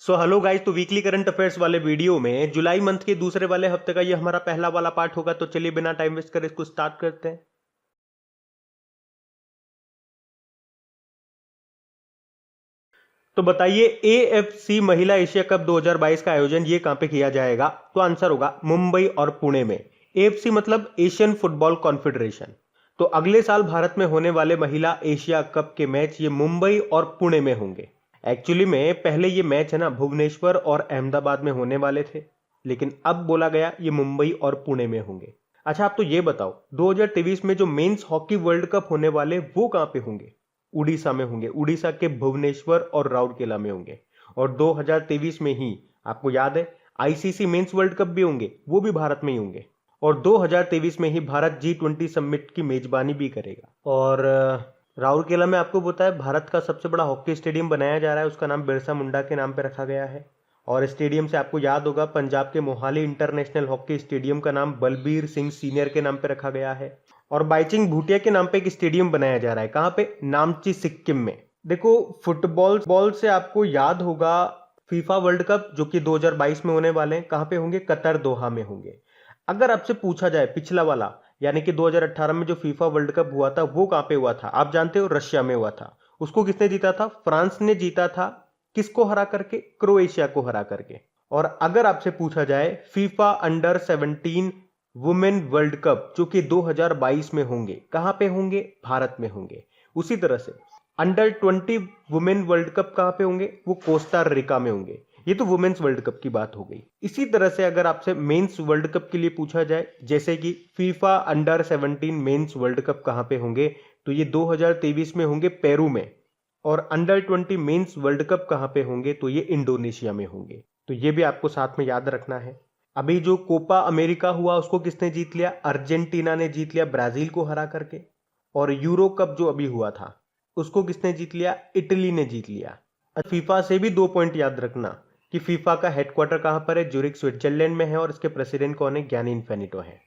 So hello guys, तो weekly current affairs वाले video में जुलाई मंथ के दूसरे वाले हफ्ते का ये हमारा पहला वाला पार्ट होगा। तो चलिए बिना टाइम वेस्ट करे इसको स्टार्ट करते हैं। तो बताइए, एएफसी महिला एशिया कप 2022 का आयोजन ये कहां पे किया जाएगा? तो आंसर होगा मुंबई और पुणे में। एएफसी मतलब एशियन फुटबॉल कॉन्फेडरेशन। तो अगले साल भारत में होने वाले महिला एशिया कप के मैच ये मुंबई और पुणे में होंगे। एक्चुअली में पहले ये मैच है ना भुवनेश्वर और अहमदाबाद में होने वाले थे, लेकिन अब बोला गया ये मुंबई और पुणे में होंगे। अच्छा, आप तो ये बताओ 2023 में जो मेंस हॉकी वर्ल्ड कप होने वाले वो कहां पे होंगे? उड़ीसा में होंगे। उड़ीसा के भुवनेश्वर और राउरकेला में होंगे। और 2023 में ही आपको याद है आईसीसी मेंस वर्ल्ड कप भी होंगे, वो भी भारत में ही होंगे। और 2023 में ही भारत G20 समिट की मेजबानी भी करेगा। और राउरकेला में आपको पता है भारत का सबसे बड़ा हॉकी स्टेडियम बनाया जा रहा है, उसका नाम बिरसा मुंडा के नाम पे रखा गया है। और स्टेडियम से आपको याद होगा पंजाब के मोहाली इंटरनेशनल हॉकी स्टेडियम का नाम बलबीर सिंह सीनियर के नाम पे रखा गया है। और बाईचिंग भूटिया के नाम पे एक स्टेडियम बनाया जा रहा है। कहां पे? नामची, सिक्किम में। देखो, फुटबॉल बॉल से आपको याद होगा फीफा वर्ल्ड कप जो कि 2022 में होने वाले हैं। कहां पे होंगे? कतर, दोहा में होंगे। अगर आपसे पूछा जाए पिछला वाला यानी कि 2018 में जो फीफा वर्ल्ड कप हुआ था वो कहां पे हुआ था? आप जानते हो, रशिया में हुआ था। उसको किसने जीता था? फ्रांस ने जीता था। किसको हरा करके? क्रोएशिया को हरा करके। और अगर आपसे पूछा जाए FIFA under 17 women world cup जो कि 2022 में होंगे, कहां पे होंगे? भारत में होंगे। उसी तरह से अंडर 20 वुमेन वर्ल्ड कप कहां पे होंगे? वो कोस्टा रिका में होंगे। ये तो वुमेन्स वर्ल्ड कप की बात हो गई। इसी तरह से अगर आपसे मेंस वर्ल्ड कप के लिए पूछा जाए, जैसे कि FIFA under 17 mains world cup कहां पे होंगे, तो ये 2023 में होंगे पेरू में। और अंडर 20 मेंस वर्ल्ड कप कहां पे होंगे, तो ये इंडोनेशिया में होंगे। तो ये भी आपको साथ में याद रखना है। अभी जो कोपा अमेरिका हुआ उसको किसने जीत लिया? अर्जेंटीना ने जीत लिया ब्राजील को हरा करके। और यूरो कप जो अभी हुआ था उसको किसने जीत लिया? इटली ने जीत लिया। फीफा से भी 2 पॉइंट याद रखना कि फीफा का हेडक्वार्टर कहां पर है? ज्यूरिख, स्विट्जरलैंड में है। और इसके प्रेसिडेंट कौन है? ज्ञानी इन्फेनिटो है।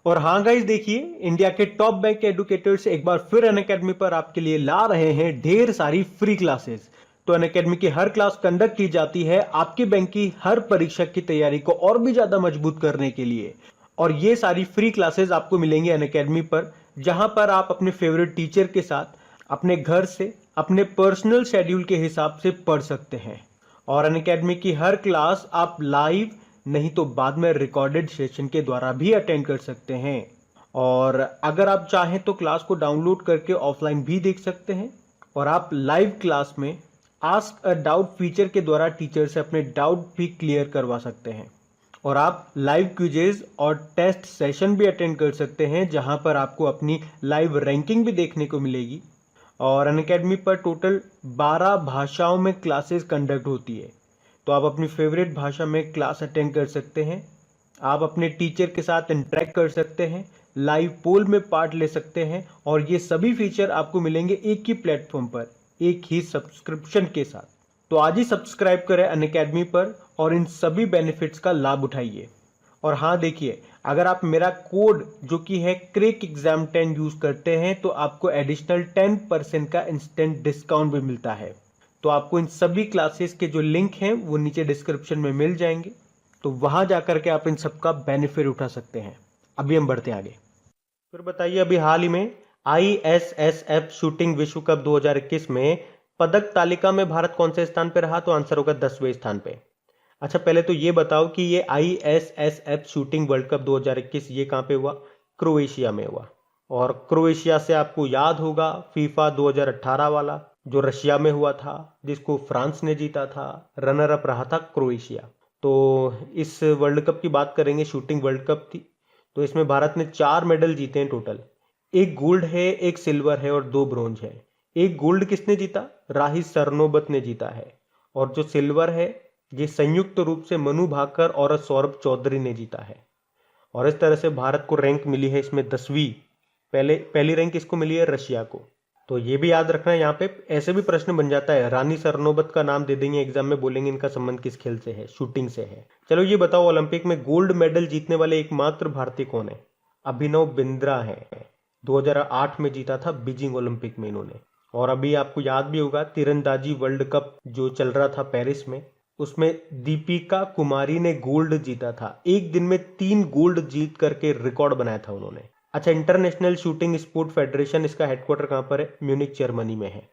और हाँ गाइस, देखिए इंडिया के टॉप बैंक एडुकेटर्स एक बार फिर अनअकैडमी पर आपके लिए ला रहे हैं ढेर सारी फ्री क्लासेस। तो अनअकैडमी की हर क्लास कंडक्ट की जाती है आपके बैंक की हर परीक्षा की तैयारी को और भी ज्यादा मजबूत करने के लिए। और ये सारी फ्री क्लासेस आपको मिलेंगी अनअकैडमी पर, जहां पर आप अपने फेवरेट टीचर के साथ अपने घर से अपने पर्सनल शेड्यूल के हिसाब से पढ़ सकते हैं। और अनअकैडमी की हर क्लास आप लाइव नहीं तो बाद में रिकॉर्डेड सेशन के द्वारा भी अटेंड कर सकते हैं। और अगर आप चाहें तो क्लास को डाउनलोड करके ऑफलाइन भी देख सकते हैं। और आप लाइव क्लास में आस्क अ डाउट फीचर के द्वारा टीचर से अपने डाउट भी क्लियर करवा सकते हैं। और आप लाइव क्विजेज और टेस्ट सेशन भी अटेंड कर सकते हैं, जहां पर आपको अपनी लाइव रैंकिंग भी देखने को मिलेगी। और अनअकैडमी पर टोटल 12 भाषाओं में क्लासेस कंडक्ट होती है। तो आप अपनी फेवरेट भाषा में क्लास अटेंड कर सकते हैं। आप अपने टीचर के साथ इंटरेक्ट कर सकते हैं, लाइव पोल में पार्ट ले सकते हैं। और ये सभी फीचर आपको मिलेंगे एक ही प्लेटफॉर्म पर, एक ही सब्सक्रिप्शन के साथ। तो आज ही सब्सक्राइब करें अनअकैडमी पर और इन सभी बेनिफिट्स का लाभ उठाइए। और हाँ देखिए, अगर आप मेरा कोड जो कि है क्रेक एग्जाम 10 यूज करते हैं तो आपको एडिशनल 10% का इंस्टेंट डिस्काउंट भी मिलता है। तो आपको इन सभी क्लासेस के जो लिंक हैं वो नीचे डिस्क्रिप्शन में मिल जाएंगे। तो वहां जाकर के आप इन सबका बेनिफिट उठा सकते हैं। अभी हम बढ़ते हैं आगे। फिर बताइए, अभी हाल ही में ISSF शूटिंग विश्व कप 2021 में पदक तालिका में भारत कौन से स्थान पे रहा? तो आंसर होगा 10वें स्थान पे। अच्छा, पहले तो ये बताओ कि ये ISSF शूटिंग वर्ल्ड कप 2021 ये कहां पे हुआ? क्रोएशिया में हुआ। और क्रोएशिया से आपको याद होगा फीफा 2018 वाला जो रशिया में हुआ था, जिसको फ्रांस ने जीता था। रनर अप रहा था क्रोएशिया। तो इस वर्ल्ड कप की बात करेंगे, शूटिंग वर्ल्ड कप थी। तो इसमें भारत ने 4 मेडल जीते हैं टोटल। एक गोल्ड है, एक सिल्वर है और 2 ब्रोंज है। एक गोल्ड किसने जीता? राही सरनोबत ने जीता है। और जो सिल्वर है ये संयुक्त रूप से मनु भाकर और सौरभ चौधरी ने जीता है। और इस तरह से भारत को रैंक मिली है इसमें 10वीं। पहली रैंक किसको मिली है? रशिया को। तो ये भी याद रखना है। यहाँ पे ऐसे भी प्रश्न बन जाता है, रानी सरनोबत का नाम दे देंगे एग्जाम में, बोलेंगे इनका संबंध किस खेल से है? शूटिंग से है। चलो ये बताओ, ओलंपिक में गोल्ड मेडल जीतने वाले एकमात्र भारतीय कौन है? अभिनव बिंद्रा है। 2008 में जीता था बीजिंग ओलंपिक में इन्होंने। और अभी आपको याद भी होगा तीरंदाजी वर्ल्ड कप जो चल रहा था पेरिस में, उसमें दीपिका कुमारी ने गोल्ड जीता था। एक दिन में 3 गोल्ड जीत करके रिकॉर्ड बनाया था उन्होंने। अच्छा, इंटरनेशनल शूटिंग स्पोर्ट फेडरेशन, इसका हेडक्वार्टर कहां पर है? म्यूनिक, जर्मनी में है।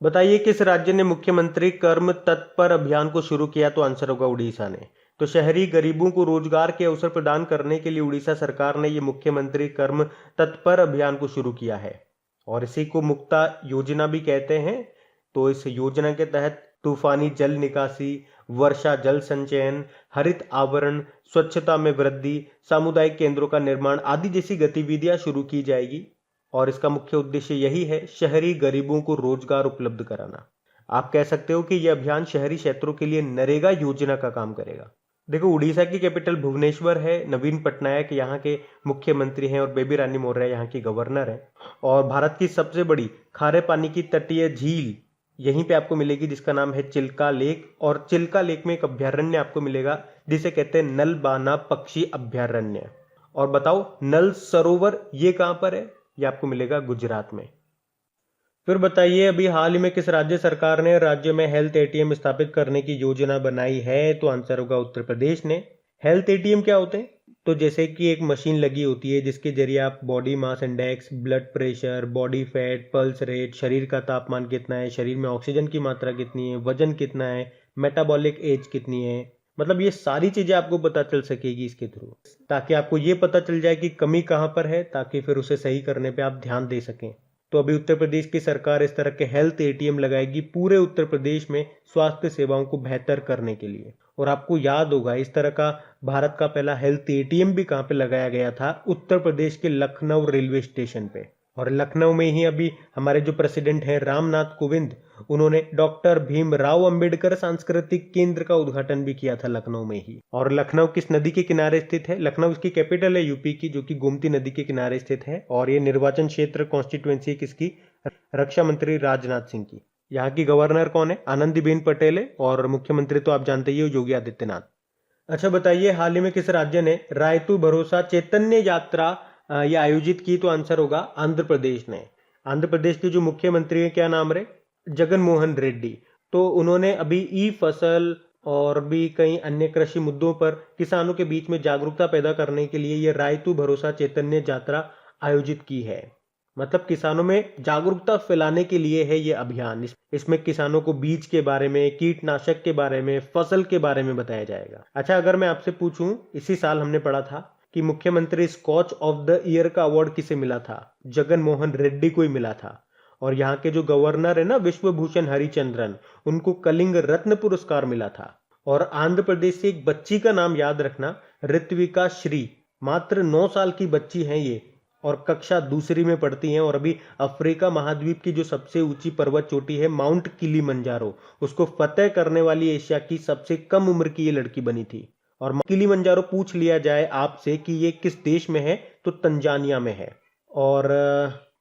बताइए किस राज्य ने मुख्यमंत्री कर्म तत्पर अभियान को शुरू किया? तो आंसर होगा उड़ीसा ने। तो शहरी गरीबों को रोजगार के अवसर प्रदान करने के लिए उड़ीसा सरकार ने ये मुख्यमंत्री कर्म तत्पर अभियान को शुरू किया है और इसी को मुक्ता योजना भी कहते हैं। तो इस योजना के तहत तूफानी जल निकासी, वर्षा जल संचयन, हरित आवरण, स्वच्छता में वृद्धि, सामुदायिक केंद्रों का निर्माण आदि जैसी गतिविधियां शुरू की जाएगी और इसका मुख्य उद्देश्य यही है, शहरी गरीबों को रोजगार उपलब्ध कराना। आप कह सकते हो कि यह अभियान शहरी क्षेत्रों के लिए नरेगा योजना का काम करेगा। देखो, उड़ीसा की कैपिटल भुवनेश्वर है। नवीन पटनायक यहाँ के मुख्यमंत्री हैं और बेबी रानी मौर्य यहाँ की गवर्नर है। और भारत की सबसे बड़ी खारे पानी की तटीय झील यहीं पे आपको मिलेगी जिसका नाम है चिल्का लेक। और चिल्का लेक में एक अभ्यारण्य आपको मिलेगा जिसे कहते हैं नलबाना पक्षी अभ्यारण्य। और बताओ, नल सरोवर ये कहां पर है? ये आपको मिलेगा गुजरात में। फिर बताइए, अभी हाल ही में किस राज्य सरकार ने राज्य में हेल्थ एटीएम स्थापित करने की योजना बनाई है? तो आंसर होगा उत्तर प्रदेश ने। हेल्थ एटीएम क्या होते हैं? तो जैसे कि एक मशीन लगी होती है जिसके जरिए आप body mass index, blood pressure, body fat, pulse rate, शरीर का तापमान कितना है, शरीर में ऑक्सीजन की मात्रा कितनी है, वजन कितना है, मेटाबॉलिक एज कितनी है, मतलब ये सारी चीजें आपको पता चल सकेगी इसके थ्रू, ताकि आपको ये पता चल जाए कि कमी कहाँ पर है, ताकि फिर उसे सही करने पे आप ध्यान दे सकें। तो अभी उत्तर प्रदेश की सरकार इस तरह के हेल्थ एटीएम लगाएगी पूरे उत्तर प्रदेश में स्वास्थ्य सेवाओं को बेहतर करने के लिए। और आपको याद होगा, इस तरह का भारत का पहला हेल्थ एटीएम भी कहां पे लगाया गया था? उत्तर प्रदेश के लखनऊ रेलवे स्टेशन पे। और लखनऊ में ही अभी हमारे जो प्रेसिडेंट हैं रामनाथ कोविंद, उन्होंने डॉक्टर भीमराव अंबेडकर सांस्कृतिक केंद्र का उद्घाटन भी किया था लखनऊ में ही। और लखनऊ किस नदी के किनारे स्थित है? लखनऊ इसकी कैपिटल है यूपी की, जो कि गोमती नदी के किनारे स्थित है। और ये निर्वाचन क्षेत्र कॉन्स्टिट्यूएंसी किसकी? रक्षा मंत्री राजनाथ सिंह की। यहाँ की गवर्नर कौन है? आनंदीबेन पटेल है। और मुख्यमंत्री तो आप जानते ही हो, योगी आदित्यनाथ। अच्छा बताइए, हाल ही में किस राज्य ने रायतू भरोसा चैतन्य यात्रा ये आयोजित की? तो आंसर होगा आंध्र प्रदेश ने। आंध्र प्रदेश के जो मुख्यमंत्री हैं, क्या नाम रहे? जगन मोहन रेड्डी। तो उन्होंने अभी ई फसल और भी कई अन्य कृषि मुद्दों पर किसानों के बीच में जागरूकता पैदा करने के लिए ये रायतू भरोसा चैतन्य यात्रा आयोजित की है। मतलब किसानों में जागरूकता फैलाने के लिए है ये अभियान। इसमें किसानों को बीज के बारे में, कीटनाशक के बारे में, फसल के बारे में बताया जाएगा। अच्छा, अगर मैं आपसे पूछूं, इसी साल हमने पढ़ा था कि मुख्यमंत्री स्कॉच ऑफ द ईयर का अवार्ड किसे मिला था? जगन मोहन रेड्डी को ही मिला था। और यहाँ के जो गवर्नर है ना, विश्वभूषण हरिचंद्रन, उनको कलिंग रत्न पुरस्कार मिला था। और आंध्र प्रदेश से एक बच्ची का नाम याद रखना, ऋत्विका श्री। मात्र 9 साल की बच्ची है ये और कक्षा दूसरी में पढ़ती हैं। और अभी अफ्रीका महाद्वीप की जो सबसे ऊंची पर्वत चोटी है माउंट किलीमंजारो, उसको फतेह करने वाली एशिया की सबसे कम उम्र की ये लड़की बनी थी। और किलीमंजारो पूछ लिया जाए आपसे कि ये किस देश में है, तो तंजानिया में है। और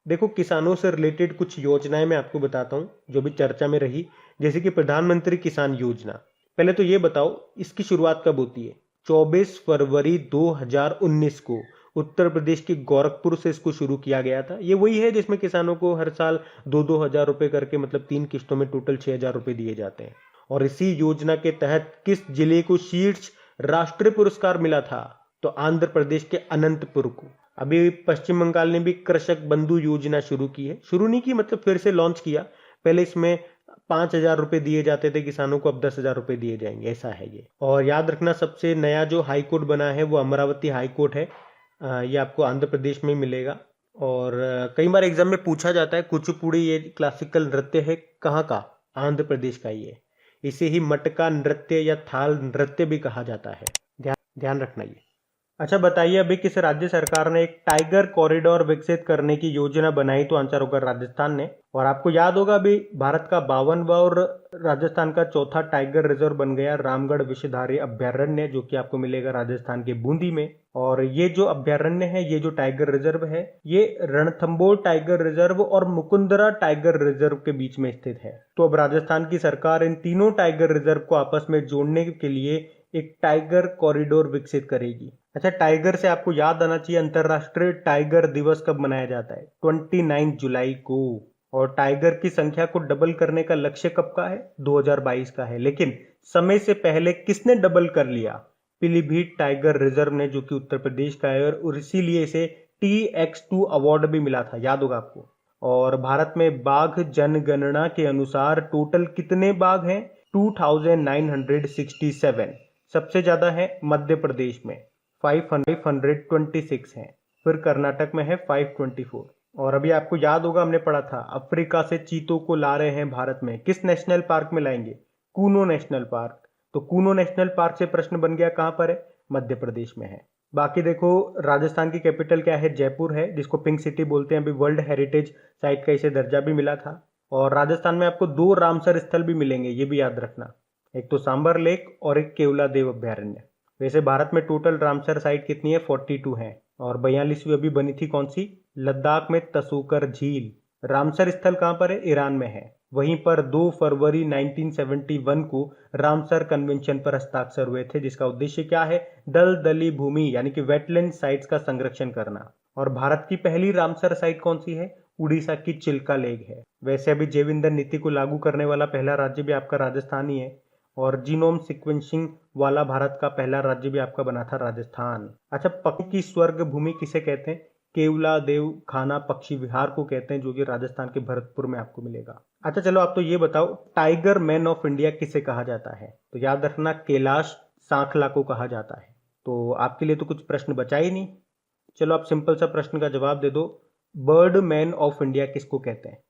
देखो, किसानों से रिलेटेड कुछ योजनाएं मैं आपको बताता हूं जो भी चर्चा में रही, जैसे कि प्रधानमंत्री किसान योजना। पहले तो ये बताओ, इसकी शुरुआत कब होती है? 24 फरवरी 2019 को उत्तर प्रदेश के गोरखपुर से इसको शुरू किया गया था। ये वही है जिसमें किसानों को हर साल 2-2 हजार रुपए करके, मतलब 3 किस्तों में टोटल 6,000 रुपए दिए जाते हैं। और इसी योजना के तहत किस जिले को शीर्ष राष्ट्रीय पुरस्कार मिला था? तो आंध्र प्रदेश के अनंतपुर को। अभी पश्चिम बंगाल ने भी कृषक बंधु योजना शुरू की है। शुरू नहीं की, मतलब फिर से लॉन्च किया। पहले इसमें 5,000 रुपए दिए जाते थे किसानों को, अब 10,000 रुपए दिए जाएंगे, ऐसा है ये। और याद रखना, सबसे नया जो हाई कोर्ट बना है वो अमरावती हाई कोर्ट है। ये आपको आंध्र प्रदेश में मिलेगा। और कई बार एग्जाम में पूछा जाता है, कुचिपुड़ी ये क्लासिकल नृत्य है कहाँ का? आंध्र प्रदेश का ही है। इसे ही मटका नृत्य या थाल नृत्य भी कहा जाता है। ध्यान रखना ये। अच्छा बताइए, अभी किस राज्य सरकार ने एक टाइगर कॉरिडोर विकसित करने की योजना बनाई? तो आंसर होगा राजस्थान ने। और आपको याद होगा, अभी भारत का 52वां और राजस्थान का चौथा टाइगर रिजर्व बन गया रामगढ़ विषधारी अभ्यारण्य, जो कि आपको मिलेगा राजस्थान के बूंदी में। और ये जो अभ्यारण्य है, ये जो टाइगर रिजर्व है, ये रणथंबोर टाइगर रिजर्व और मुकुंदरा टाइगर रिजर्व के बीच में स्थित है। तो अब राजस्थान की सरकार इन तीनों टाइगर रिजर्व को आपस में जोड़ने के लिए एक टाइगर कॉरिडोर विकसित करेगी। अच्छा, टाइगर से आपको याद आना चाहिए, अंतरराष्ट्रीय टाइगर दिवस कब मनाया जाता है? 29 जुलाई को। और टाइगर की संख्या को डबल करने का लक्ष्य कब का है? 2022 का है। लेकिन समय से पहले किसने डबल कर लिया? पीलीभीत टाइगर रिजर्व ने, जो कि उत्तर प्रदेश का है, और इसीलिए इसे TX2 अवार्ड भी मिला था, याद होगा आपको। और भारत में बाघ जनगणना के अनुसार टोटल कितने बाघ हैं? 2967। सबसे ज्यादा है मध्य प्रदेश में 526 हैं, फिर कर्नाटक में है 524। और अभी आपको याद होगा, हमने पढ़ा था अफ्रीका से चीतों को ला रहे हैं भारत में, किस नेशनल पार्क में लाएंगे? Kuno national park. तो कूनो नेशनल पार्क से प्रश्न बन गया, कहां पर है? मध्य प्रदेश में है। बाकी देखो, राजस्थान की कैपिटल क्या है? जयपुर है, जिसको पिंक सिटी बोलते हैं। अभी वर्ल्ड हेरिटेज साइट का इसे दर्जा भी मिला था। और राजस्थान में आपको 2 रामसर स्थल भी मिलेंगे, ये भी याद रखना। एक तो सांबर लेक और एक केवला देव अभ्यारण्य। वैसे भारत में टोटल रामसर साइट कितनी है? 42 है। और 42वीं अभी बनी थी कौन सी? लद्दाख में तसोकर झील। रामसर स्थल कहां पर है? ईरान में है। वहीं पर 2 फरवरी 1971 को रामसर कन्वेंशन पर हस्ताक्षर हुए थे, जिसका उद्देश्य क्या है? दलदली भूमि यानी कि वेटलैंड साइट्स का संरक्षण करना। और भारत की पहली रामसर साइट कौन सी है? उड़ीसा की चिल्का लेक है। वैसे अभी जैव ईंधन नीति को लागू करने वाला पहला राज्य भी आपका राजस्थान ही है। और जीनोम सीक्वेंसिंग वाला भारत का पहला राज्य भी आपका बना था राजस्थान। अच्छा, पक्षी की स्वर्ग भूमि किसे कहते हैं? केवला देव खाना पक्षी विहार को कहते हैं, जो कि राजस्थान के भरतपुर में आपको मिलेगा। अच्छा चलो, आप तो ये बताओ, टाइगर मैन ऑफ इंडिया किसे कहा जाता है? तो याद रखना, कैलाश सांखला को कहा जाता है। तो आपके लिए तो कुछ प्रश्न बचा ही नहीं। चलो आप सिंपल सा प्रश्न का जवाब दे दो, बर्ड मैन ऑफ इंडिया किसको कहते हैं?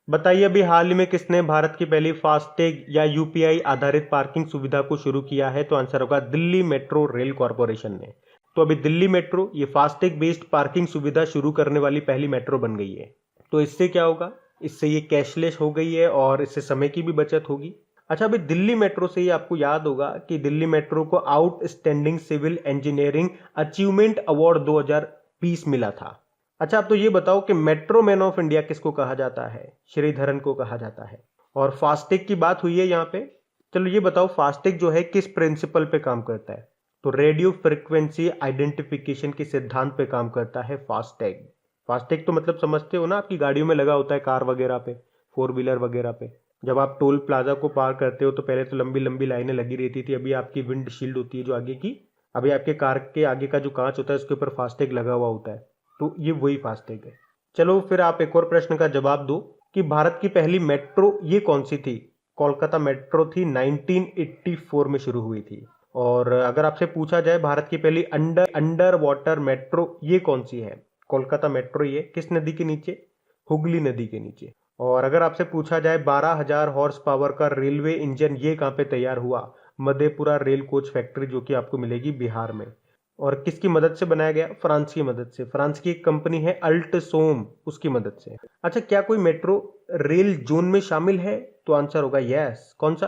बताइए, अभी हाल ही में किसने भारत की पहली फास्टैग या UPI आधारित पार्किंग सुविधा को शुरू किया है? तो आंसर होगा दिल्ली मेट्रो रेल कॉरपोरेशन ने। तो अभी दिल्ली मेट्रो ये फास्टैग बेस्ड पार्किंग सुविधा शुरू करने वाली पहली मेट्रो बन गई है। तो इससे क्या होगा? इससे ये कैशलेस हो गई है और इससे समय की भी बचत होगी। अच्छा, अभी दिल्ली मेट्रो से ही आपको याद होगा कि दिल्ली मेट्रो को outstanding civil engineering achievement award 2020 मिला था। अच्छा, आप तो ये बताओ कि मेट्रो मैन ऑफ इंडिया किसको कहा जाता है? श्रीधरन को कहा जाता है। और फास्टैग की बात हुई है यहाँ पे। चलो ये बताओ, फास्टैग जो है किस प्रिंसिपल पे काम करता है? तो रेडियो फ्रिक्वेंसी आइडेंटिफिकेशन के सिद्धांत पे काम करता है फास्टैग। फास्टैग तो मतलब समझते हो ना, आपकी गाड़ियों में लगा होता है, कार वगैरह पे, 4 व्हीलर वगैरह पे। जब आप टोल प्लाजा को पार करते हो तो पहले तो लंबी लंबी लाइनें लगी रहती थी। अभी आपकी विंड शील्ड होती है जो आगे की, अभी आपके कार के आगे का जो कांच होता है उसके ऊपर फास्टैग लगा हुआ होता है। तो ये वही फास्टैग है। चलो फिर आप एक और प्रश्न का जवाब दो कि भारत की पहली मेट्रो ये कौन सी थी? कोलकाता मेट्रो थी, 1984 में शुरू हुई थी। और अगर आपसे पूछा जाए भारत की पहली अंडर वाटर मेट्रो ये कौन सी है? कोलकाता मेट्रो ये किस नदी के नीचे? हुगली नदी के नीचे। और अगर आपसे पूछा जाए 12,000 हॉर्स पावर का रेलवे इंजन ये कहाँ पे तैयार हुआ? मधेपुरा रेल कोच फैक्ट्री, जो कि आपको मिलेगी बिहार में। और किसकी मदद से बनाया गया? फ्रांस की मदद से। फ्रांस की एक कंपनी है अल्टसोम, उसकी मदद से। अच्छा, क्या कोई मेट्रो रेल जोन में शामिल है? तो आंसर होगा यस। कौन सा?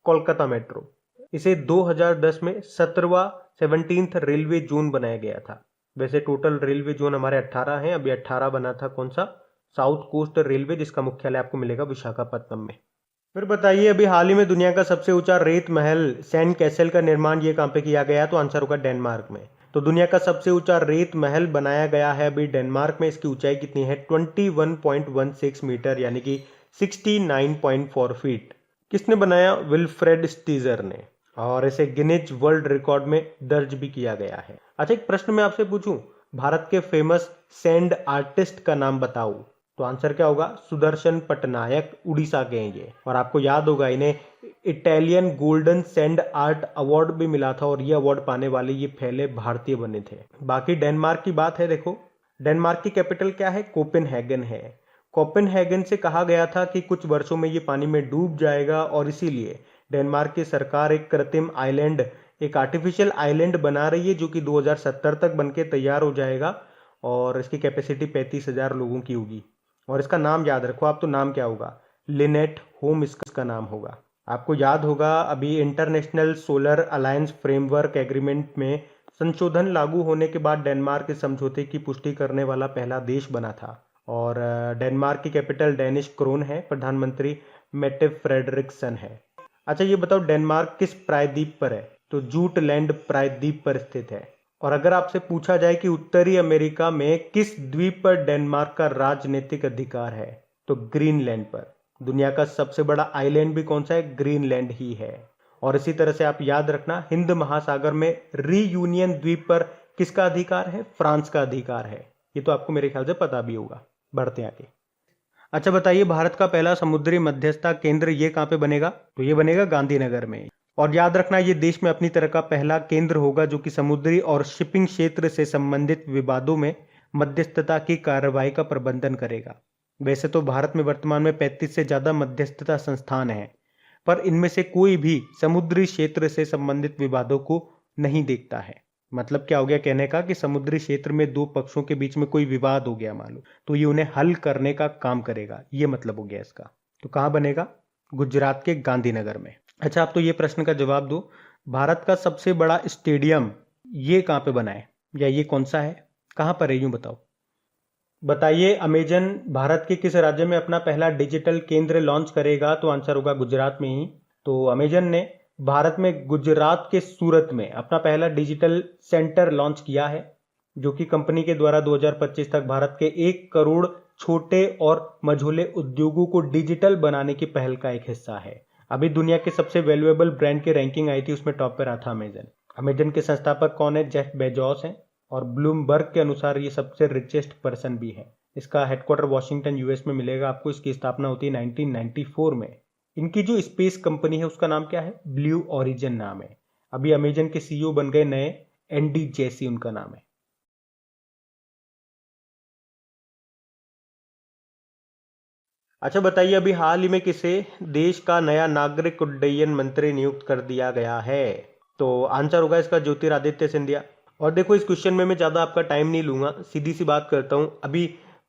कोलकाता मेट्रो। इसे 2010 में 17वां रेलवे जोन बनाया गया था। वैसे टोटल रेलवे जोन हमारे 18 हैं, अभी 18 बना था कौन सा? साउथ कोस्ट रेलवे, जिसका मुख्यालय आपको मिलेगा विशाखापत्तनम में। फिर बताइए, अभी हाल ही में दुनिया का सबसे ऊंचा रेत महल सैंड कैसल का निर्माण ये कहां पे किया गया? तो आंसर होगा डेनमार्क में। तो दुनिया का सबसे ऊंचा रेत महल बनाया गया है अभी डेनमार्क में। इसकी ऊंचाई कितनी है? 21.16 मीटर यानी कि 69.4 फीट। किसने बनाया? विल्फ्रेड स्टीजर ने। और इसे गिनीज वर्ल्ड रिकॉर्ड में दर्ज भी किया गया है। अच्छा, एक प्रश्न मैं आपसे पूछूं, भारत के फेमस सैंड आर्टिस्ट का नाम बताओ। तो आंसर क्या होगा? सुदर्शन पटनायक, उड़ीसा के हैं ये। और आपको याद होगा, इन्हें Italian golden sand art award भी मिला था और ये अवार्ड पाने वाले ये पहले भारतीय बने थे। बाकी डेनमार्क की बात है, देखो डेनमार्क की कैपिटल क्या है? कोपेनहेगन है। कोपेनहेगन से कहा गया था कि कुछ वर्षों में ये पानी में डूब जाएगा और इसीलिए डेनमार्क की सरकार एक कृत्रिम आइलैंड, एक आर्टिफिशियल आइलैंड बना रही है, जो कि 2070 तक बनके तैयार हो जाएगा। और इसकी कैपेसिटी 35,000 लोगों की होगी। और इसका नाम याद रखो आप, तो नाम क्या होगा? लिनेट होम इसका नाम होगा। आपको याद होगा, अभी international solar alliance framework agreement में संशोधन लागू होने के बाद डेनमार्क इस समझौते की पुष्टि करने वाला पहला देश बना था। और डेनमार्क की कैपिटल डेनिश क्रोन है, प्रधानमंत्री मेटे फ्रेडरिक्सन है। अच्छा, ये बताओ डेनमार्क किस प्रायद्वीप पर है? तो जूटलैंड प्रायद्वीप पर स्थित है। और अगर आपसे पूछा जाए कि उत्तरी अमेरिका में किस द्वीप पर डेनमार्क का राजनीतिक अधिकार है, तो ग्रीनलैंड पर। दुनिया का सबसे बड़ा आइलैंड भी कौन सा है? ग्रीनलैंड ही है। और इसी तरह से आप याद रखना, हिंद महासागर में रीयूनियन द्वीप पर किसका अधिकार है? फ्रांस का अधिकार है। ये तो आपको मेरे ख्याल से पता भी होगा। बढ़ते आगे। अच्छा बताइए, भारत का पहला समुद्री मध्यस्थता केंद्र ये कहाँ पे बनेगा? तो ये बनेगा गांधीनगर में। और याद रखना, ये देश में अपनी तरह का पहला केंद्र होगा जो कि समुद्री और शिपिंग क्षेत्र से संबंधित विवादों में मध्यस्थता की कार्रवाई का प्रबंधन करेगा। वैसे तो भारत में वर्तमान में 35 से ज्यादा मध्यस्थता संस्थान हैं, पर इनमें से कोई भी समुद्री क्षेत्र से संबंधित विवादों को नहीं देखता है। मतलब क्या हो गया कहने का कि समुद्री क्षेत्र में दो पक्षों के बीच में कोई विवाद हो गया मान लो, तो ये उन्हें हल करने का काम करेगा। ये मतलब हो गया इसका। तो कहाँ बनेगा? गुजरात के गांधीनगर में। अच्छा, आप तो ये प्रश्न का जवाब दो, भारत का सबसे बड़ा स्टेडियम ये कहाँ पे बना है, या ये कौन सा है, कहाँ पर है, यूं बताओ। बताइए, अमेजन भारत के किस राज्य में अपना पहला डिजिटल केंद्र लॉन्च करेगा? तो आंसर होगा गुजरात में ही। तो अमेजन ने भारत में गुजरात के सूरत में अपना पहला डिजिटल सेंटर लॉन्च किया है, जो कि कंपनी के द्वारा 2025 तक भारत के 1 करोड़ छोटे और मझोले उद्योगों को डिजिटल बनाने की पहल का एक हिस्सा है। अभी दुनिया के सबसे वैल्यूएबल ब्रांड की रैंकिंग आई थी, उसमें टॉप पे रहा था अमेजन। अमेजन के संस्थापक कौन है? जेफ बेजोस हैं, और ब्लूमबर्ग के अनुसार ये सबसे रिचेस्ट पर्सन भी है। इसका हेडक्वार्टर वॉशिंगटन यूएस में मिलेगा आपको। इसकी स्थापना होती है 1994 में। इनकी जो स्पेस कंपनी है उसका नाम क्या है? ब्लू ओरिजिन नाम है। अभी अमेजन के सीईओ बन गए नए, एंडी जेसी उनका नाम है। अच्छा बताइए, अभी हाल ही में किसे देश का नया नागरिक उड्डयन मंत्री नियुक्त कर दिया गया है? तो आंसर होगा इसका ज्योतिरादित्य सिंधिया। और देखो, इस क्वेश्चन में मैं ज़्यादा आपका टाइम नहीं लूंगा, सीधी सी बात करता हूँ। अभी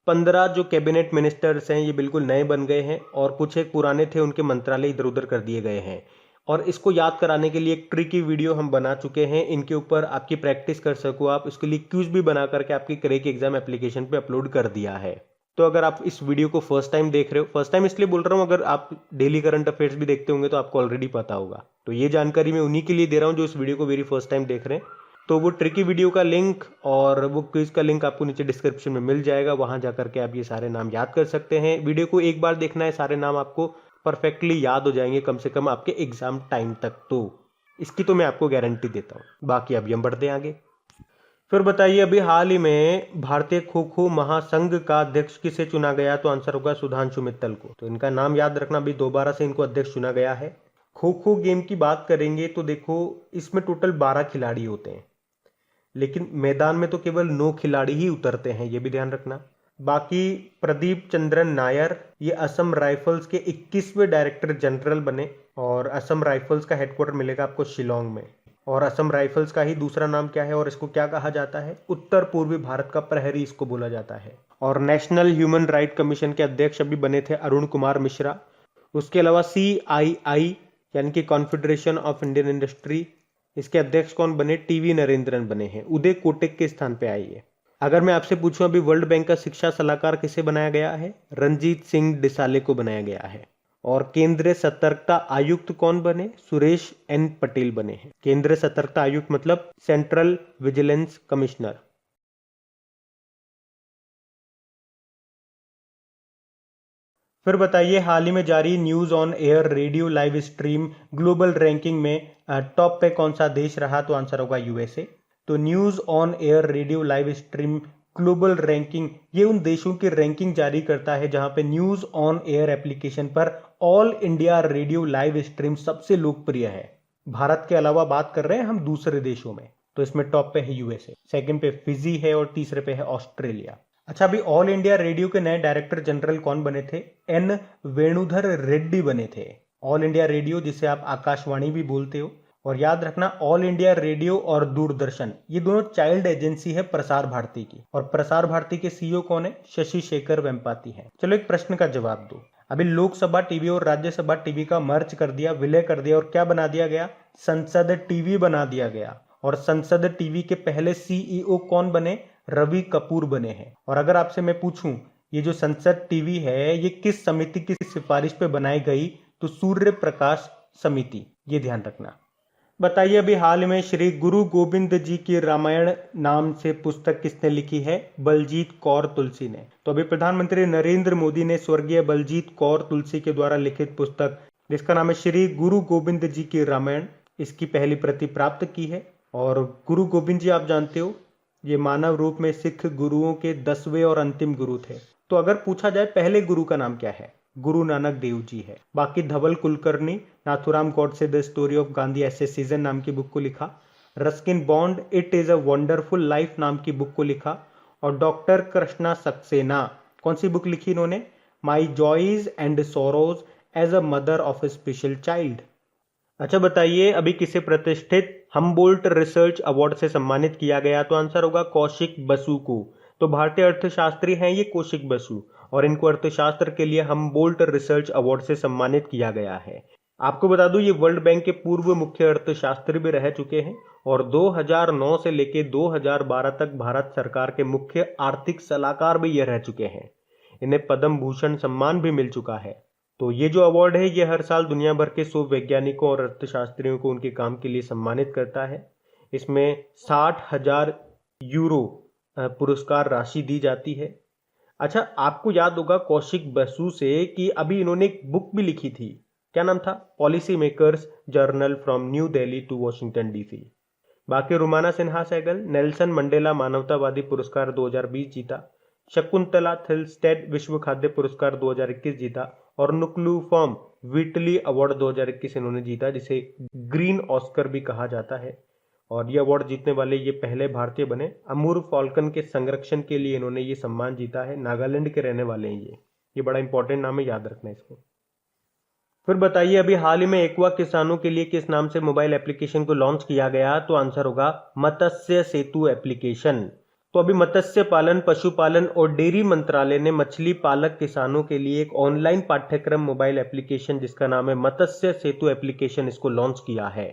15 जो कैबिनेट मिनिस्टर्स हैं ये बिल्कुल नए बन गए हैं, और कुछ एक पुराने थे, उनके मंत्रालय इधर उधर कर दिए गए हैं। और इसको याद कराने के लिए एक ट्रिकी वीडियो हम बना चुके हैं, इनके ऊपर आपकी प्रैक्टिस कर सको आप, इसके लिए क्यूज भी बना करके आपकी क्रैक एग्जाम एप्लीकेशन पे अपलोड कर दिया है। तो अगर आप इस वीडियो को फर्स्ट टाइम देख रहे हो, फर्स्ट टाइम इसलिए बोल रहा हूँ, अगर आप डेली करंट अफेयर्स भी देखते होंगे तो आपको ऑलरेडी पता होगा। तो ये जानकारी मैं उन्हीं के लिए दे रहा हूँ जो इस वीडियो को वेरी फर्स्ट टाइम देख रहे हैं। तो वो ट्रिकी वीडियो का लिंक और वो क्विज का लिंक आपको नीचे डिस्क्रिप्शन में मिल जाएगा, वहां जाकर के आप ये सारे नाम याद कर सकते हैं। वीडियो को एक बार देखना है, सारे नाम आपको परफेक्टली याद हो जाएंगे कम से कम आपके एग्जाम टाइम तक। तो इसकी तो मैं आपको गारंटी देता हूँ। बाकी अभी हम बढ़ते हैं आगे। फिर बताइए, अभी हाल ही में भारतीय खो खो महासंघ का अध्यक्ष किसे चुना गया? तो आंसर होगा सुधांशु मित्तल को। तो इनका नाम याद रखना, अभी दोबारा से इनको अध्यक्ष चुना गया है। खो खो गेम की बात करेंगे तो देखो, इसमें टोटल 12 खिलाड़ी होते हैं, लेकिन मैदान में तो केवल 9 खिलाड़ी ही उतरते हैं, ये भी ध्यान रखना। बाकी प्रदीप चंद्रन नायर ये असम राइफल्स के 21वें डायरेक्टर जनरल बने, और असम राइफल्स का हेडक्वार्टर मिलेगा आपको शिलोंग में। और असम राइफल्स का ही दूसरा नाम क्या है और इसको क्या कहा जाता है? उत्तर पूर्वी भारत का प्रहरी इसको बोला जाता है। और नेशनल ह्यूमन राइट कमीशन के अध्यक्ष अभी बने थे अरुण कुमार मिश्रा। उसके अलावा CII यानी कि कॉन्फेडरेशन ऑफ इंडियन इंडस्ट्री, इसके अध्यक्ष कौन बने? TV नरेंद्रन बने हैं, उदय कोटक के स्थान पे आई है। अगर मैं आपसे पूछूं, अभी वर्ल्ड बैंक का शिक्षा सलाहकार किसे बनाया गया है? रणजीत सिंह डिसाले को बनाया गया है। और केंद्रीय सतर्कता आयुक्त कौन बने? सुरेश N पटेल बने हैं। केंद्रीय सतर्कता आयुक्त मतलब सेंट्रल विजिलेंस कमिश्नर। फिर बताइए, हाल ही में जारी news on air radio live stream global ranking में टॉप पे कौन सा देश रहा? तो आंसर होगा USA। तो news on air radio live stream global ranking ये उन देशों की रैंकिंग जारी करता है जहां पे न्यूज ऑन एयर एप्लीकेशन पर all India radio live stream सबसे लोकप्रिय है। भारत के अलावा बात कर रहे हैं हम दूसरे देशों में, तो इसमें टॉप पे है USA, सेकंड पे फिजी है, और तीसरे पे है ऑस्ट्रेलिया। अच्छा, अभी ऑल इंडिया रेडियो के नए डायरेक्टर जनरल कौन बने थे? N वेणुधर रेड्डी बने थे। ऑल इंडिया रेडियो जिसे आप आकाशवाणी भी बोलते हो। और याद रखना, ऑल इंडिया रेडियो और दूरदर्शन ये दोनों चाइल्ड एजेंसी है प्रसार भारती की, और प्रसार भारती के CEO कौन है? शशि शेखर वेम्पाती है। चलो एक प्रश्न का जवाब दो। अभी लोकसभा टीवी और राज्यसभा टीवी का मर्ज कर दिया, विलय कर दिया, और क्या बना दिया गया? संसद टीवी बना दिया गया। और संसद टीवी के पहले CEO कौन बने? रवि कपूर बने हैं। और अगर आपसे मैं पूछूं, ये जो संसद टीवी है ये किस समिति की सिफारिश पे बनाई गई? तो सूर्य प्रकाश समिति, ये ध्यान रखना। बताइए अभी हाल में श्री गुरु गोविंद जी की रामायण नाम से पुस्तक किसने लिखी है? बलजीत कौर तुलसी ने। तो अभी प्रधानमंत्री नरेंद्र मोदी ने स्वर्गीय बलजीत कौर तुलसी के द्वारा लिखित पुस्तक जिसका नाम है श्री गुरु गोविंद जी की रामायण, इसकी पहली प्रति प्राप्त की है। और गुरु गोविंद जी आप जानते हो, ये मानव रूप में सिख गुरुओं के 10वें और अंतिम गुरु थे। तो अगर पूछा जाए पहले गुरु का नाम क्या है, गुरु नानक देव जी है। बाकी Dhaval Kulkarni Nathuram Godse the story of Gandhi ऐसे सीजन नाम की बुक को लिखा, Ruskin Bond it is a wonderful life नाम की बुक को लिखा, और डॉक्टर कृष्णा सक्सेना कौन सी बुक लिखी इन्होंने? My joys and sorrows as a mother of a special child. अच्छा बताइए अभी किसे प्रतिष्ठित हम्बोल्ट रिसर्च अवार्ड से सम्मानित किया गया? तो आंसर होगा कौशिक बसु को। तो भारतीय अर्थशास्त्री हैं ये कौशिक बसु, और इनको अर्थशास्त्र के लिए हम्बोल्ट रिसर्च अवार्ड से सम्मानित किया गया है। आपको बता दूं ये वर्ल्ड बैंक के पूर्व मुख्य अर्थशास्त्री भी रह चुके हैं, और 2009 से लेकर 2012 तक भारत सरकार के मुख्य आर्थिक सलाहकार भी ये रह चुके हैं। इन्हें पद्म भूषण सम्मान भी मिल चुका है। तो ये जो अवार्ड है ये हर साल दुनिया भर के 100 वैज्ञानिकों और अर्थशास्त्रियों को उनके काम के लिए सम्मानित करता है। इसमें 60,000 यूरो पुरस्कार राशि दी जाती है। अच्छा आपको याद होगा कौशिक बसु से कि अभी इन्होंने एक बुक भी लिखी थी, क्या नाम था? Policy makers journal from new Delhi to Washington DC. बाकी रुमाना सिन्हा सहगल नेल्सन मंडेला मानवतावादी पुरस्कार 2020 जीता, शकुंतला थिलस्टेड विश्व खाद्य पुरस्कार 2021 जीता, और नुक्लू फॉर्म व्हिटली अवार्ड 2021 इन्होंने जीता, जिसे ग्रीन ऑस्कर भी कहा जाता है। और ये अवार्ड जीतने वाले ये पहले भारतीय बने। अमूर फॉल्कन के संरक्षण के लिए इन्होंने ये सम्मान जीता है। नागालैंड के रहने वाले हैं ये बड़ा इंपॉर्टेंट नाम है, याद रखना इसको। फिर बताइए अभी हाल ही में एक्वा किसानों के लिए किस नाम से मोबाइल एप्लीकेशन को लॉन्च किया गया? तो आंसर होगा मत्स्य सेतु एप्लीकेशन। तो अभी मत्स्य पालन, पशुपालन और डेयरी मंत्रालय ने मछली पालक किसानों के लिए एक ऑनलाइन पाठ्यक्रम मोबाइल एप्लीकेशन जिसका नाम है मत्स्य सेतु एप्लीकेशन, इसको लॉन्च किया है।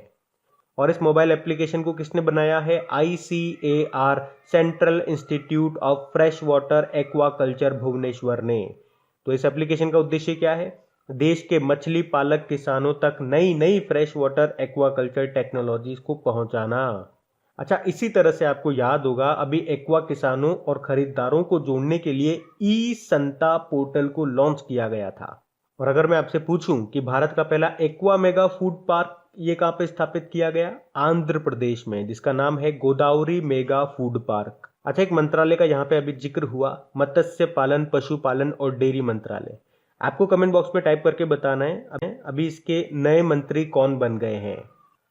और इस मोबाइल एप्लीकेशन को किसने बनाया है? ICAR central institute of fresh water aquaculture Bhubaneswar ने। तो इस एप्लीकेशन का उद्देश्य क्या है? देश के मछली पालक किसानों तक नई नई फ्रेश वाटर एक्वाकल्चर टेक्नोलॉजीज को पहुंचाना। अच्छा इसी तरह से आपको याद होगा अभी एक्वा किसानों और खरीदारों को जोड़ने के लिए ई संता पोर्टल को लॉन्च किया गया था। और अगर मैं आपसे पूछूं कि भारत का पहला एक्वा मेगा फूड पार्क ये कहां पे स्थापित किया गया? आंध्र प्रदेश में, जिसका नाम है गोदावरी मेगा फूड पार्क। अच्छा एक मंत्रालय का यहाँ पे अभी जिक्र हुआ, मत्स्य पालन, पशुपालन और डेयरी मंत्रालय। आपको कमेंट बॉक्स में टाइप करके बताना है अभी इसके नए मंत्री कौन बन गए हैं।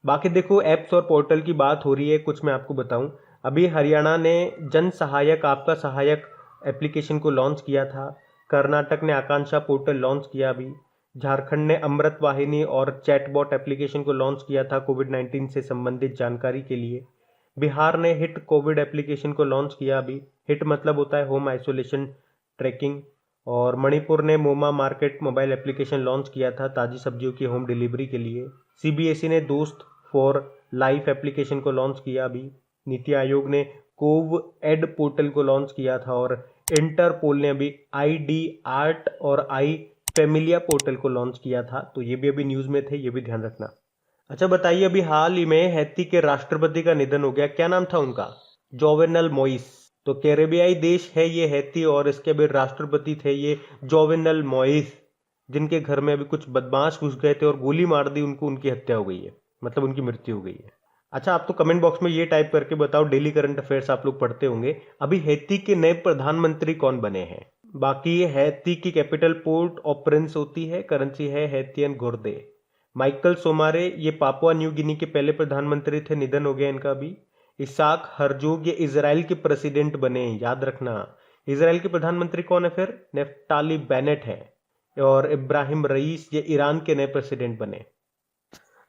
बाकी देखो एप्स और पोर्टल की बात हो रही है, कुछ मैं आपको बताऊं। अभी हरियाणा ने जन सहायक आपका सहायक एप्लीकेशन को लॉन्च किया था, कर्नाटक ने आकांक्षा पोर्टल लॉन्च किया, अभी झारखंड ने अमृत वाहिनी और चैटबॉट एप्लीकेशन को लॉन्च किया था कोविड-19 से संबंधित जानकारी के लिए। बिहार ने हिट कोविड एप्लीकेशन को लॉन्च किया, अभी हिट मतलब होता है होम आइसोलेशन ट्रैकिंग। और मणिपुर ने मोमा मार्केट मोबाइल एप्लीकेशन लॉन्च किया था ताज़ी सब्जियों की होम डिलीवरी के लिए। CBSE ने दोस्त फॉर लाइफ एप्लीकेशन को लॉन्च किया, अभी नीति आयोग ने कोव एड पोर्टल को लॉन्च किया था, और इंटरपोल ने अभी ID आर्ट और आई फेमिलिया पोर्टल को लॉन्च किया था। तो ये भी अभी न्यूज़ में थे, ये भी ध्यान रखना। अच्छा बताइए अभी हाल ही में हैती के राष्ट्रपति का निधन हो गया, क्या नाम था उनका? Jovenel Moise. तो कैरेबियाई देश है ये हैती, और इसके अभी राष्ट्रपति थे ये जोवेनल मोइस, जिनके घर में अभी कुछ बदमाश घुस गए थे और गोली मार दी उनको, उनकी हत्या हो गई है, मतलब उनकी मृत्यु हो गई है। अच्छा आप तो कमेंट बॉक्स में ये टाइप करके बताओ, डेली करंट अफेयर्स आप लोग पढ़ते होंगे, अभी हैती के नए प्रधानमंत्री कौन बने हैं? बाकी हैती की कैपिटल पोर्ट ऑफ प्रिंस होती है, करेंसी है हैतियन गुर्दे। माइकल सोमारे ये पापुआ न्यू गिनी के पहले प्रधानमंत्री थे, निधन हो गया इनका भी। इसाक हरजोग ये इजराइल के प्रेसिडेंट बने, याद रखना। इजराइल के प्रधानमंत्री कौन है फिर? नेफ्ताली बेनेट है। और इब्राहिम रईस ये ईरान के नए प्रेसिडेंट बने।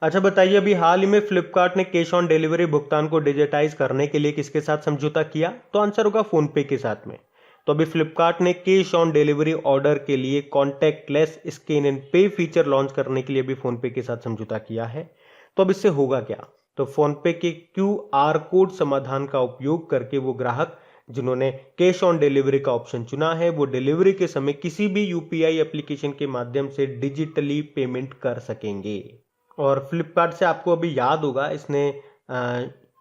अच्छा बताइए अभी हाल ही में फ्लिपकार्ट ने कैश ऑन डिलीवरी भुगतान को डिजिटाइज करने के लिए किसके साथ समझौता किया? तो आंसर होगा फोन पे के साथ में। तो अभी फ्लिपकार्ट ने कैश ऑन डिलीवरी ऑर्डर के लिए contactless scan and pay feature launch करने के लिए भी फोन पे के साथ समझौता किया है। तो अब इससे होगा क्या? तो फोन पे के QR कोड समाधान का उपयोग करके वो ग्राहक जिन्होंने कैश ऑन डिलीवरी का ऑप्शन चुना है वो डिलीवरी के समय किसी भी UPI एप्लीकेशन के माध्यम से डिजिटली पेमेंट कर सकेंगे। और फ्लिपकार्ट से आपको अभी याद होगा, इसने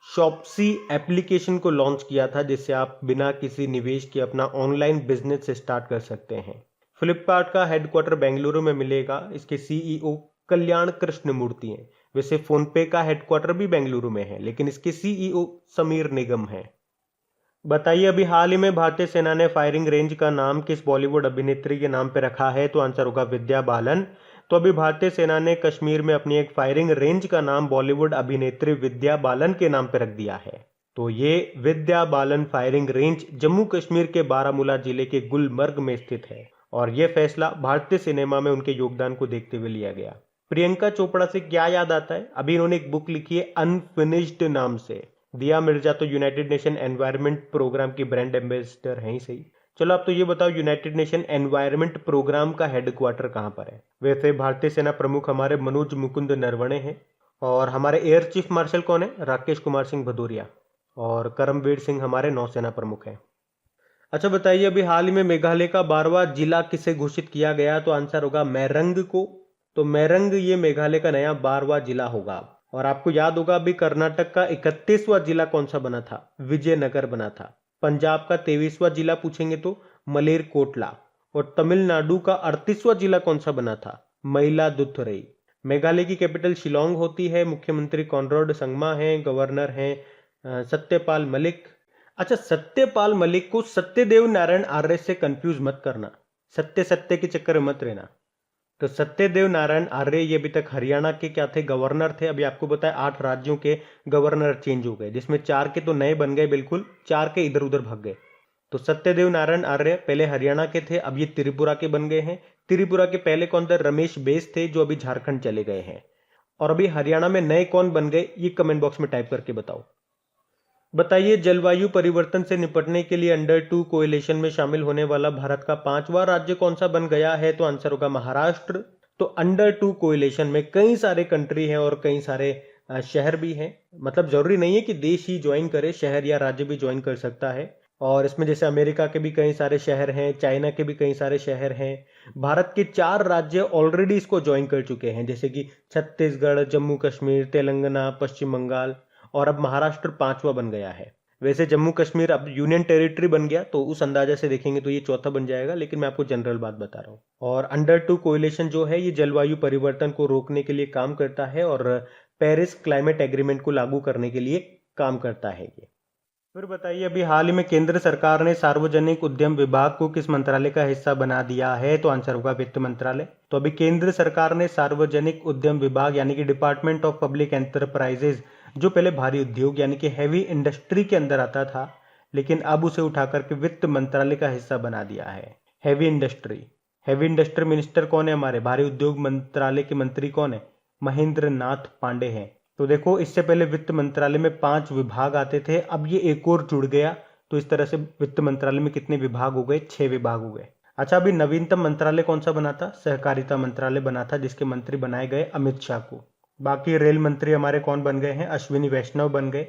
शॉप्सी एप्लीकेशन को लॉन्च किया था, जिससे आप बिना किसी निवेश के अपना ऑनलाइन बिजनेस स्टार्ट कर सकते हैं। फ्लिपकार्ट का हेडक्वार्टर बेंगलुरु में मिलेगा। इसके सीईओ कल्याण कृष्ण मूर्ति हैं। वैसे फोनपे का हेडक्वार्टर भी बेंगलुरु में है, लेकिन इसके सीईओ समीर निगम हैं। बताइए, अभी हाल ही में भारतीय सेना ने फायरिंग रेंज का नाम किस बॉलीवुड अभिनेत्री के नाम पे रखा है? तो आंसर होगा विद्या बालन। तो अभी भारतीय सेना ने कश्मीर में अपनी एक फायरिंग रेंज का नाम बॉलीवुड अभिनेत्री विद्या बालन के नाम पे रख दिया है। तो ये विद्या बालन फायरिंग रेंज जम्मू कश्मीर के बारामूला जिले के गुलमर्ग में स्थित है, और यह फैसला भारतीय सिनेमा में उनके योगदान को देखते हुए लिया गया। प्रियंका चोपड़ा से क्या याद आता है? अभी इन्होंने एक बुक लिखी है अनफिनिश्ड नाम से। दिया मिर्जा तो यूनाइटेड नेशन एनवायरनमेंट प्रोग्राम की ब्रांड एम्बेसडर हैं ही सही। चलो आप तो ये बताओ, यूनाइटेड नेशन एनवायरनमेंट प्रोग्राम का हेडक्वार्टर कहाँ पर है? वैसे भारतीय सेना प्रमुख हमारे मनोज मुकुंद नरवणे हैं, और हमारे एयर चीफ मार्शल कौन है? राकेश कुमार सिंह भदौरिया। और करमवीर सिंह हमारे नौसेना प्रमुख हैं। अच्छा बताइए, अभी हाल ही में मेघालय का 12वां जिला किसे घोषित किया गया? तो आंसर होगा मैरंग को। तो मैरंग ये मेघालय का नया 12वां जिला होगा। और आपको याद होगा, अभी कर्नाटक का 31वां जिला कौन सा बना था? विजयनगर बना था। पंजाब का 23वां जिला पूछेंगे तो मलेरकोटला। और तमिलनाडु का 38वां जिला कौन सा बना था? मयिलादुथुरई। मेघालय की कैपिटल शिलोंग होती है। मुख्यमंत्री कॉनराड संगमा हैं। गवर्नर हैं सत्यपाल मलिक। अच्छा, सत्यपाल मलिक को सत्यदेव नारायण आर्य से कंफ्यूज मत करना, सत्य सत्य के चक्कर में मत रहना। तो सत्यदेव नारायण आर्य ये अभी तक हरियाणा के क्या थे? गवर्नर थे। अभी आपको बताया 8 राज्यों के गवर्नर चेंज हो गए, जिसमें 4 के तो नए बन गए, बिल्कुल 4 के इधर उधर भाग गए। तो सत्यदेव नारायण आर्य पहले हरियाणा के थे, अब ये त्रिपुरा के बन गए हैं। त्रिपुरा के पहले कौन थे? रमेश बेस थे, जो अभी झारखंड चले गए हैं। और अभी हरियाणा में नए कौन बन गए, ये कमेंट बॉक्स में टाइप करके बताओ। बताइए, जलवायु परिवर्तन से निपटने के लिए अंडर 2 कोएलिशन में शामिल होने वाला भारत का 5वां राज्य कौन सा बन गया है? तो आंसर होगा महाराष्ट्र। तो अंडर 2 कोएलिशन में कई सारे कंट्री हैं और कई सारे शहर भी हैं। मतलब जरूरी नहीं है कि देश ही ज्वाइन करे, शहर या राज्य भी ज्वाइन कर सकता है। और इसमें जैसे अमेरिका के भी कई सारे शहर हैं, चाइना के भी कई सारे शहर हैं। भारत के 4 राज्य ऑलरेडी इसको ज्वाइन कर चुके हैं, जैसे कि छत्तीसगढ़, जम्मू कश्मीर, तेलंगाना, पश्चिम बंगाल, और अब महाराष्ट्र 5वां बन गया है। वैसे जम्मू कश्मीर अब यूनियन टेरिटरी बन गया, तो उस अंदाजा से देखेंगे तो ये 4था बन जाएगा, लेकिन मैं आपको जनरल बात बता रहा हूँ। और अंडर 2 कोएलिशन जो है, ये जलवायु परिवर्तन को रोकने के लिए काम करता है और पेरिस क्लाइमेट एग्रीमेंट को लागू करने के लिए काम करता है ये। फिर बताइए, अभी हाल ही में केंद्र सरकार ने सार्वजनिक उद्यम विभाग को किस मंत्रालय का हिस्सा बना दिया है? तो आंसर होगा वित्त मंत्रालय। तो अभी केंद्र सरकार ने सार्वजनिक उद्यम विभाग यानी कि डिपार्टमेंट ऑफ पब्लिक एंटरप्राइजेज, जो पहले भारी उद्योग यानी कि हैवी इंडस्ट्री के अंदर आता था, लेकिन अब उसे उठा करके वित्त मंत्रालय का हिस्सा बना दिया है। हैवी इंडस्ट्री मिनिस्टर कौन है? हमारे भारी उद्योग मंत्रालय के मंत्री कौन है? महेंद्र नाथ पांडे हैं। तो देखो, इससे पहले वित्त मंत्रालय में 5 विभाग आते थे, अब ये एक और जुड़ गया। तो इस तरह से वित्त मंत्रालय में कितने विभाग हो गए? 6 विभाग हो गए। अच्छा, अभी नवीनतम मंत्रालय कौन सा बना था? सहकारिता मंत्रालय बना था, जिसके मंत्री बनाए गए अमित शाह को। बाकी रेल मंत्री हमारे कौन बन गए हैं? अश्विनी वैष्णव बन गए।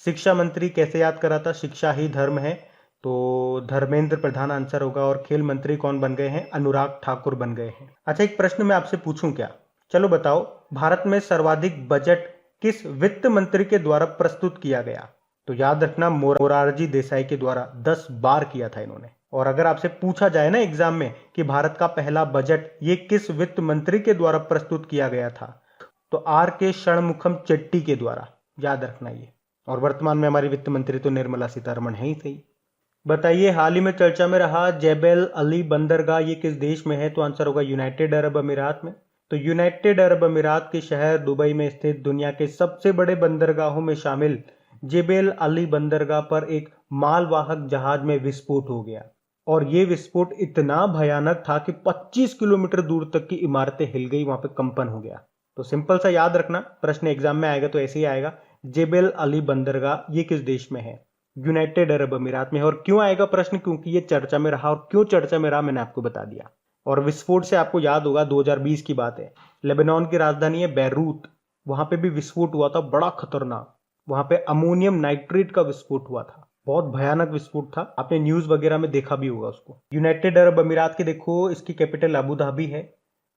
शिक्षा मंत्री कैसे याद करा था? शिक्षा ही धर्म है, तो धर्मेंद्र प्रधान आंसर होगा। और खेल मंत्री कौन बन गए हैं? अनुराग ठाकुर बन गए हैं। अच्छा, एक प्रश्न मैं आपसे पूछूं क्या? चलो बताओ, भारत में सर्वाधिक बजट किस वित्त मंत्री के द्वारा प्रस्तुत किया गया? तो याद रखना, मोरारजी देसाई के द्वारा 10 बार किया था इन्होंने। और अगर आपसे पूछा जाए ना एग्जाम में कि भारत का पहला बजट ये किस वित्त मंत्री के द्वारा प्रस्तुत किया गया था, तो R.K. षणमुखम चेट्टी के द्वारा, याद रखना ये। और वर्तमान में हमारी वित्त मंत्री तो निर्मला सीतारमण है ही सही। बताइए, हाल ही में चर्चा में रहा जेबेल अली बंदरगाह ये किस देश में है? तो आंसर होगा यूनाइटेड अरब अमीरात में। तो यूनाइटेड अरब अमीरात के शहर दुबई में स्थित दुनिया के सबसे बड़े बंदरगाहों में शामिल जेबेल अली बंदरगाह पर एक मालवाहक जहाज में विस्फोट हो गया, और ये विस्फोट इतना भयानक था कि 25 किलोमीटर दूर तक की इमारतें हिल गई, वहां पे कंपन हो गया। तो सिंपल सा याद रखना, प्रश्न एग्जाम में आएगा तो ऐसे ही आएगा, जेबेल अली बंदरगाह ये किस देश में है? यूनाइटेड अरब अमीरात में। और क्यों आएगा प्रश्न? क्योंकि ये चर्चा में रहा, और क्यों चर्चा में रहा मैंने आपको बता दिया। और विस्फोट से आपको याद होगा 2020 की बात है, लेबनान की राजधानी है बैरूत, वहां पे भी विस्फोट हुआ था, बड़ा खतरनाक। वहां पे अमोनियम नाइट्रेट का विस्फोट हुआ था, बहुत भयानक विस्फोट था, आपने न्यूज वगैरह में देखा भी होगा उसको। यूनाइटेड अरब अमीरात के देखो, इसकी कैपिटल अबू धाबी है,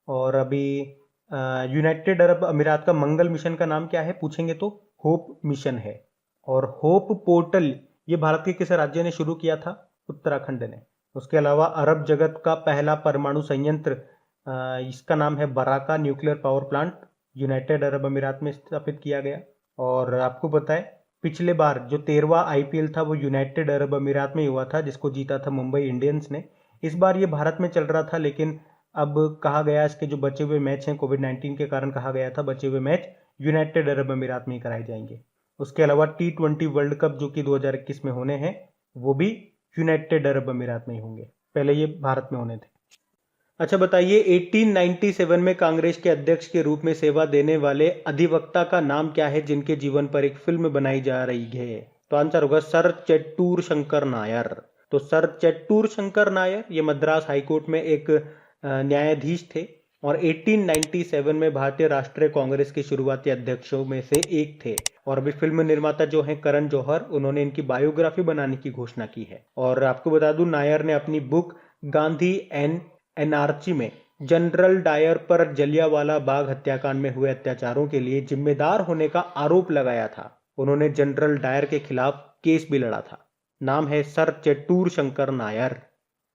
और अभी यूनाइटेड अरब अमीरात का मंगल मिशन का नाम क्या है पूछेंगे तो होप मिशन है। और होप पोर्टल ये भारत के किस राज्य ने शुरू किया था? उत्तराखंड ने। उसके अलावा अरब जगत का पहला परमाणु संयंत्र, इसका नाम है Baraka nuclear power plant, United Arab अमीरात में स्थापित किया गया। और आपको पता है पिछले बार जो 13वां आईपीएल था वो यूनाइटेड अरब अमीरात में ही हुआ था, जिसको जीता था मुंबई इंडियंस ने। इस बार ये भारत में चल रहा था, लेकिन अब कहा गया इसके जो बचे हुए मैच हैं कोविड-19 के कारण कहा गया था बचे हुए मैच यूनाइटेड अरब अमीरात में ही कराए जाएंगे। उसके अलावा T20 वर्ल्ड कप जो कि 2021 में होने हैं वो भी यूनाइटेड अरब अमीरात में ही होंगे, पहले ये भारत में होने थे। अच्छा बताइए 1897 में कांग्रेस के अध्यक्ष के रूप में सेवा देने वाले अधिवक्ता का नाम क्या है जिनके जीवन पर एक फिल्म बनाई जा रही है? तो आंसर होगा सर चेट्टूर शंकर नायर। तो सर चेट्टूर शंकर नायर ये मद्रास हाईकोर्ट में एक न्यायाधीश थे और 1897 में भारतीय राष्ट्रीय कांग्रेस के शुरुआती अध्यक्षों में से एक थे। और अभी फिल्म निर्माता जो हैं करण जौहर, उन्होंने इनकी बायोग्राफी बनाने की घोषणा की है। और आपको बता दूं नायर ने अपनी बुक गांधी एंड एनआरची में जनरल डायर पर जलियांवाला बाग हत्याकांड में हुए अत्याचारों के लिए जिम्मेदार होने का आरोप लगाया था। उन्होंने जनरल डायर के खिलाफ केस भी लड़ा था। नाम है सर चेट्टूर शंकर नायर।